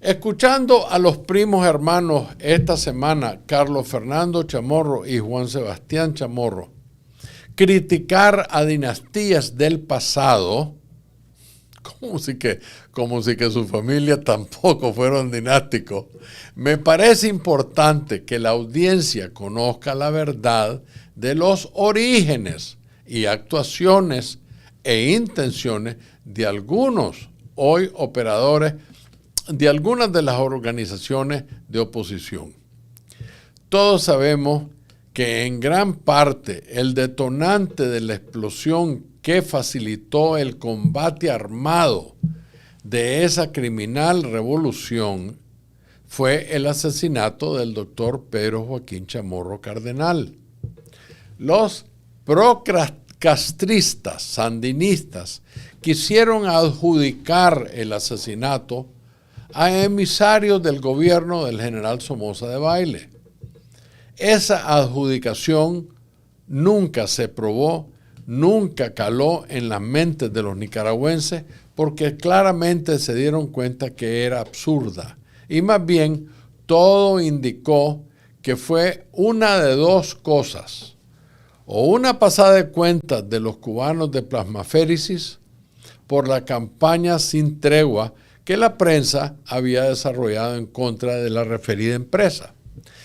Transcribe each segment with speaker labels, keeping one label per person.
Speaker 1: Escuchando a los primos hermanos esta semana, Carlos Fernando Chamorro y Juan Sebastián Chamorro, criticar a dinastías del pasado, como si que su familia tampoco fueron dinásticos, me parece importante que la audiencia conozca la verdad de los orígenes y actuaciones e intenciones de algunos hoy operadores de algunas de las organizaciones de oposición. Todos sabemos que en gran parte el detonante de la explosión que facilitó el combate armado de esa criminal revolución fue el asesinato del doctor Pedro Joaquín Chamorro Cardenal. Los procastristas sandinistas quisieron adjudicar el asesinato a emisarios del gobierno del general Somoza Debayle. Esa adjudicación nunca se probó, nunca caló en las mentes de los nicaragüenses porque claramente se dieron cuenta que era absurda. Y más bien, todo indicó que fue una de dos cosas. O una pasada de cuentas de los cubanos de plasmaféresis por la campaña sin tregua que la prensa había desarrollado en contra de la referida empresa.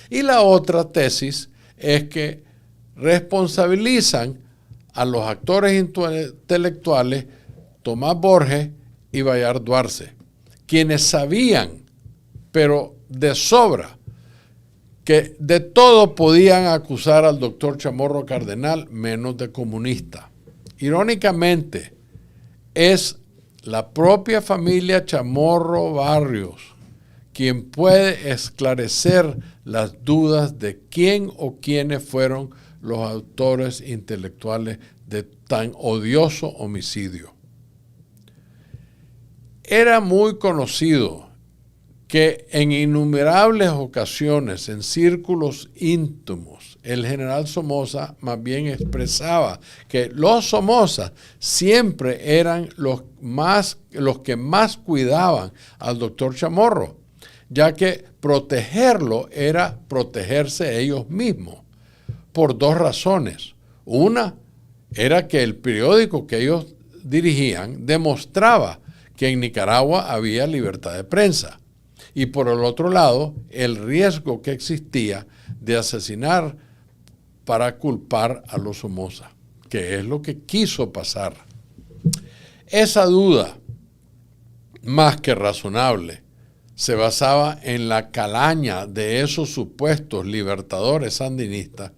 Speaker 1: Y la otra tesis es que responsabilizan a los actores intelectuales Tomás Borges y Bayardo Arce, quienes sabían, pero de sobra, que de todo podían acusar al doctor Chamorro Cardenal menos de comunista. Irónicamente, es la propia familia Chamorro Barrios quien puede esclarecer las dudas de quién o quiénes fueron los autores intelectuales de tan odioso homicidio. Era muy conocido que en innumerables ocasiones, en círculos íntimos, el general Somoza más bien expresaba que los Somoza siempre eran los que más cuidaban al doctor Chamorro, ya que protegerlo era protegerse ellos mismos, por dos razones. Una era que el periódico que ellos dirigían demostraba que en Nicaragua había libertad de prensa. Y por el otro lado, el riesgo que existía de asesinar para culpar a los Somoza, que es lo que quiso pasar. Esa duda, más que razonable, se basaba en la calaña de esos supuestos libertadores sandinistas,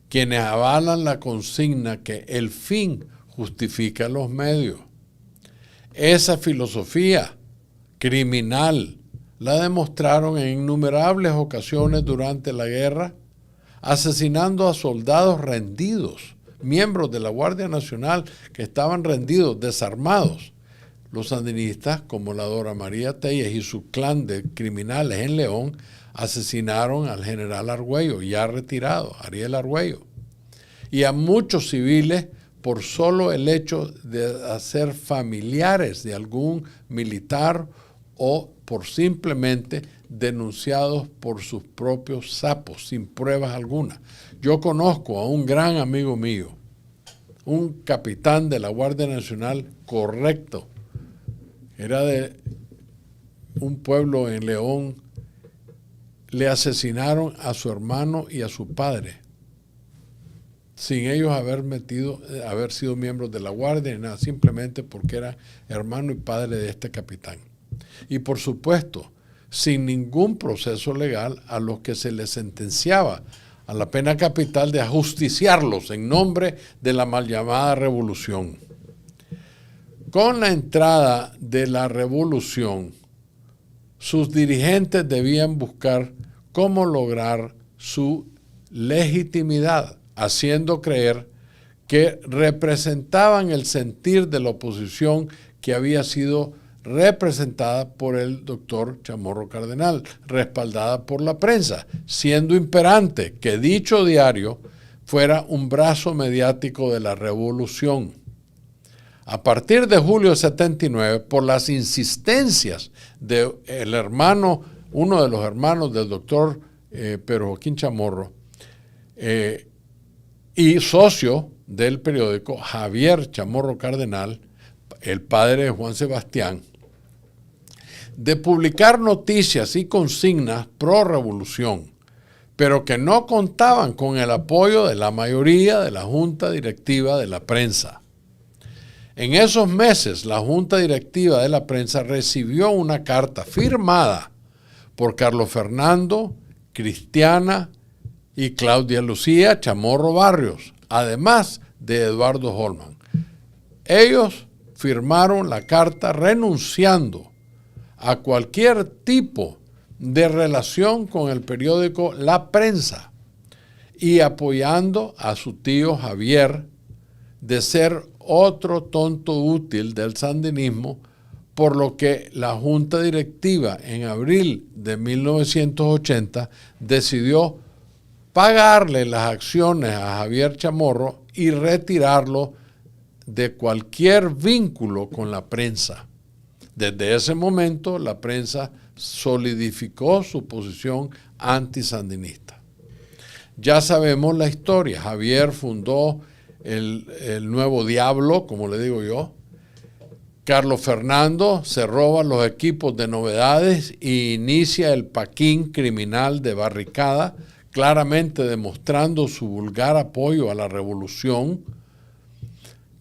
Speaker 1: quienes avalan la consigna que el fin justifica los medios. Esa filosofía criminal la demostraron en innumerables ocasiones durante la guerra, asesinando a soldados rendidos, miembros de la Guardia Nacional que estaban rendidos, desarmados. Los sandinistas, como la Dora María Telles y su clan de criminales en León, asesinaron al general Argüello, ya retirado, Ariel Argüello, y a muchos civiles por solo el hecho de ser familiares de algún militar o por simplemente denunciados por sus propios sapos, sin pruebas alguna. Yo conozco a un gran amigo mío, un capitán de la Guardia Nacional correcto, era de un pueblo en León, le asesinaron a su hermano y a su padre, sin ellos haber sido miembros de la Guardia, ni nada, simplemente porque era hermano y padre de este capitán. Y por supuesto, sin ningún proceso legal a los que se les sentenciaba a la pena capital de ajusticiarlos en nombre de la mal llamada revolución. Con la entrada de la revolución, sus dirigentes debían buscar cómo lograr su legitimidad, haciendo creer que representaban el sentir de la oposición que había sido representada por el doctor Chamorro Cardenal, respaldada por la prensa, siendo imperante que dicho diario fuera un brazo mediático de la revolución. A partir de julio de 79, por las insistencias de uno de los hermanos del doctor Pedro Joaquín Chamorro, y socio del periódico, Javier Chamorro Cardenal, el padre de Juan Sebastián, de publicar noticias y consignas pro revolución, pero que no contaban con el apoyo de la mayoría de la junta directiva de la prensa. En esos meses, la junta directiva de la prensa recibió una carta firmada por Carlos Fernando, Cristiana y Claudia Lucía Chamorro Barrios, además de Eduardo Holman. Ellos firmaron la carta renunciando a cualquier tipo de relación con el periódico La Prensa y apoyando a su tío Javier de ser otro tonto útil del sandinismo, por lo que la junta directiva en abril de 1980 decidió pagarle las acciones a Javier Chamorro y retirarlo de cualquier vínculo con la prensa. Desde ese momento, la prensa solidificó su posición antisandinista. Ya sabemos la historia. Javier fundó el Nuevo Diablo, como le digo yo. Carlos Fernando se roba los equipos de novedades e inicia el paquín criminal de Barricada, claramente demostrando su vulgar apoyo a la revolución.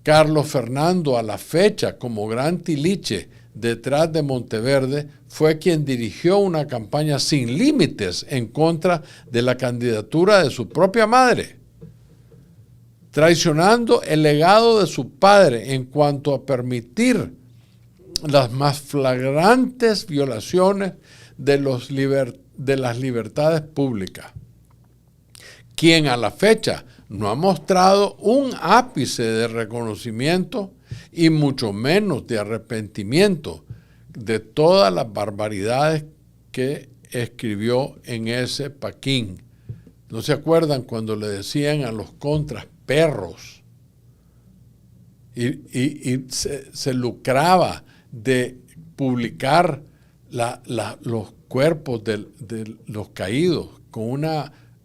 Speaker 1: Carlos Fernando, a la fecha como gran tiliche detrás de Monteverde, fue quien dirigió una campaña sin límites en contra de la candidatura de su propia madre, traicionando el legado de su padre en cuanto a permitir las más flagrantes violaciones de las libertades públicas, quien a la fecha no ha mostrado un ápice de reconocimiento y mucho menos de arrepentimiento de todas las barbaridades que escribió en ese paquín. ¿No se acuerdan cuando le decían a los contras perros? Y se lucraba de publicar los cuerpos de los caídos con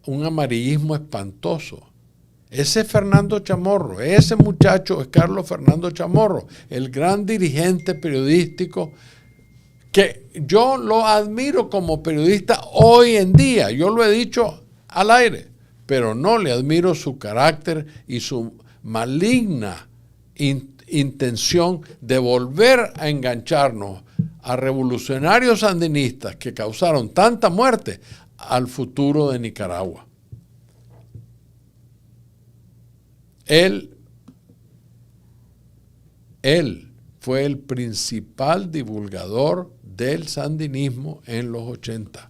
Speaker 1: un amarillismo espantoso. Ese Fernando Chamorro, ese muchacho es Carlos Fernando Chamorro, el gran dirigente periodístico que yo lo admiro como periodista hoy en día. Yo lo he dicho al aire, pero no le admiro su carácter y su maligna intención de volver a engancharnos a revolucionarios sandinistas que causaron tanta muerte al futuro de Nicaragua. Él fue el principal divulgador del sandinismo en los 80.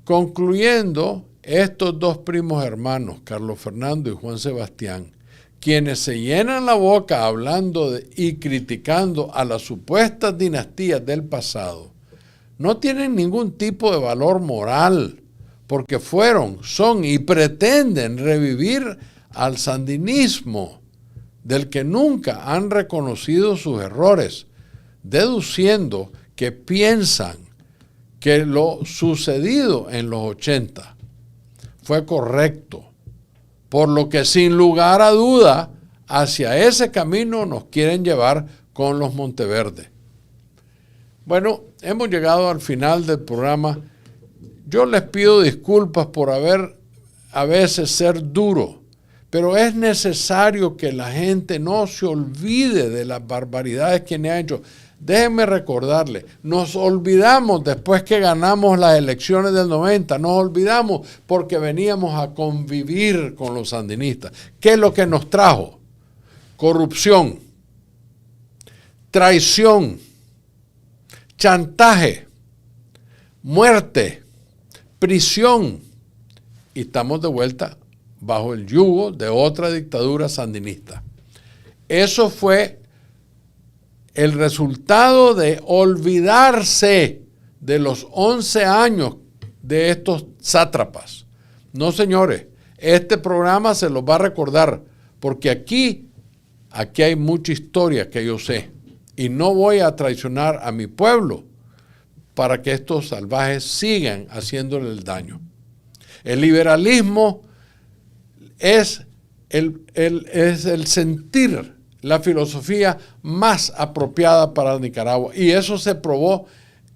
Speaker 1: Concluyendo, estos dos primos hermanos, Carlos Fernando y Juan Sebastián, quienes se llenan la boca hablando y criticando a las supuestas dinastías del pasado, no tienen ningún tipo de valor moral, porque son y pretenden revivir al sandinismo, del que nunca han reconocido sus errores, deduciendo que piensan que lo sucedido en los 80 fue correcto, por lo que sin lugar a duda hacia ese camino nos quieren llevar con los Monteverde. Bueno, hemos llegado al final del programa. Yo les pido disculpas por a veces ser duro, pero es necesario que la gente no se olvide de las barbaridades que ha hecho. Déjenme recordarle, nos olvidamos después que ganamos las elecciones del 90, nos olvidamos porque veníamos a convivir con los sandinistas. ¿Qué es lo que nos trajo? Corrupción, traición, chantaje, muerte, prisión, y estamos de vuelta bajo el yugo de otra dictadura sandinista. Eso fue el resultado de olvidarse de los 11 años de estos sátrapas. No, señores, este programa se los va a recordar, porque aquí aquí hay mucha historia que yo sé y no voy a traicionar a mi pueblo para que estos salvajes sigan haciéndole el daño. El liberalismo es el sentir, la filosofía más apropiada para Nicaragua, y eso se probó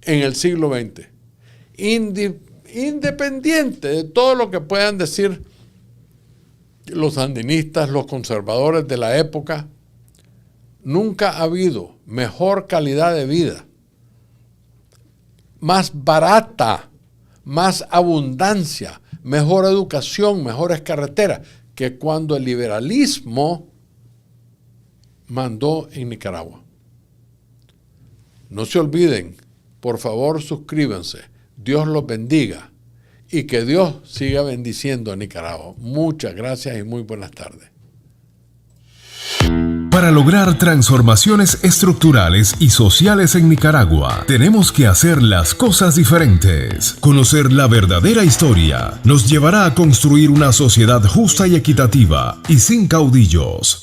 Speaker 1: en el siglo XX. Independiente de todo lo que puedan decir los sandinistas, los conservadores de la época, nunca ha habido mejor calidad de vida, más barata, más abundancia, mejor educación, mejores carreteras, que cuando el liberalismo mandó en Nicaragua. No se olviden, por favor suscríbanse, Dios los bendiga y que Dios siga bendiciendo a Nicaragua. Muchas gracias y muy buenas tardes.
Speaker 2: Para lograr transformaciones estructurales y sociales en Nicaragua, tenemos que hacer las cosas diferentes. Conocer la verdadera historia nos llevará a construir una sociedad justa y equitativa y sin caudillos.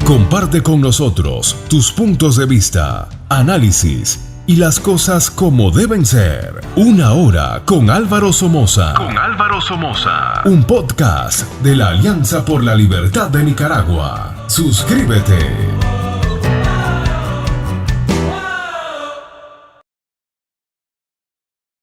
Speaker 2: Comparte con nosotros tus puntos de vista, análisis y las cosas como deben ser. Una hora con Álvaro Somoza. Un podcast de la Alianza por la Libertad de Nicaragua. Suscríbete.